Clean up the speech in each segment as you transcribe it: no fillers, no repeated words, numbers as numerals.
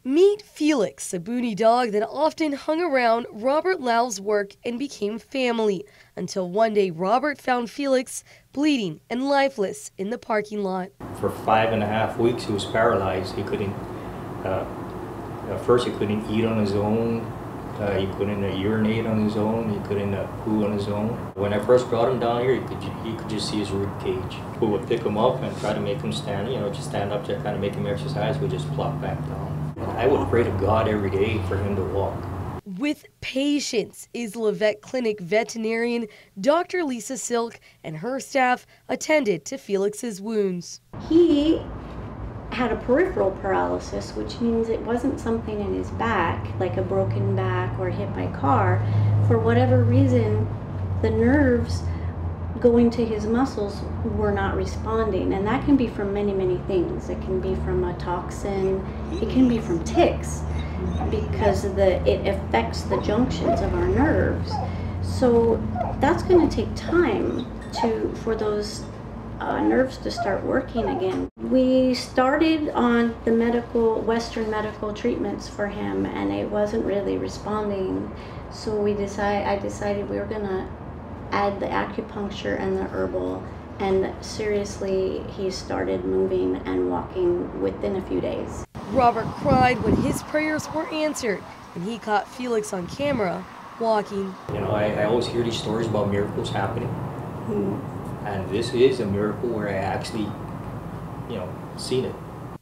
Meet Felix, a boonie dog that often hung around Robert Lau's work and became family, until one day Robert found Felix bleeding and lifeless in the parking lot. For 5.5 weeks he was paralyzed. He couldn't, at first he couldn't eat on his own, he couldn't urinate on his own, he couldn't poo on his own. When I first brought him down here, you could just see his rib cage. We would pick him up and try to make him stand, just stand up to kind of make him exercise. We just plop back down. I would pray to God every day for him to walk. With patience, Isla Vet Clinic veterinarian Dr. Lisa Silk and her staff attended to Felix's wounds. He had a peripheral paralysis, which means it wasn't something in his back, like a broken back or hit by a car. For whatever reason, the nerves going to his muscles were not responding, and that can be from many, many things. It can be from a toxin, it can be from ticks, because it affects the junctions of our nerves. So that's going to take time for those nerves to start working again. We started on the Western medical treatments for him, and it wasn't really responding. So I decided we were going to add the acupuncture and the herbal, and seriously, he started moving and walking within a few days. Robert cried when his prayers were answered and he caught Felix on camera walking. I always hear these stories about miracles happening, and this is a miracle where I actually, seen it.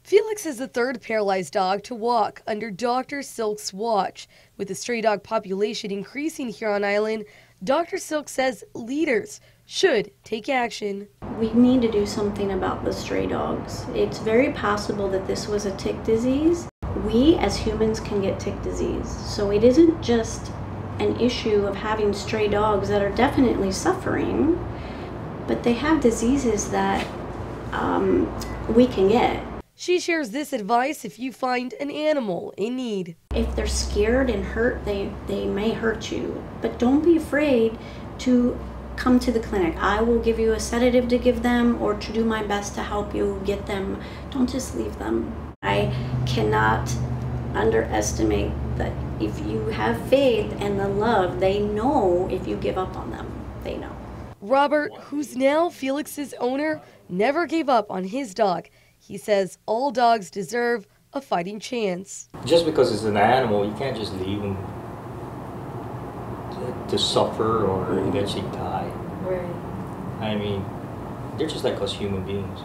Felix is the third paralyzed dog to walk under Dr. Silk's watch. With the stray dog population increasing here on island, Dr. Silk says leaders should take action. We need to do something about the stray dogs. It's very possible that this was a tick disease. We as humans can get tick disease. So it isn't just an issue of having stray dogs that are definitely suffering, but they have diseases that we can get. She shares this advice if you find an animal in need. If they're scared and hurt, they may hurt you, but don't be afraid to come to the clinic. I will give you a sedative to give them, or to do my best to help you get them. Don't just leave them. I cannot underestimate that if you have faith and the love, they know if you give up on them, they know. Robert, who's now Felix's owner, never gave up on his dog. He says all dogs deserve a fighting chance. Just because it's an animal, you can't just leave them to suffer or eventually die. Right. I mean, they're just like us human beings.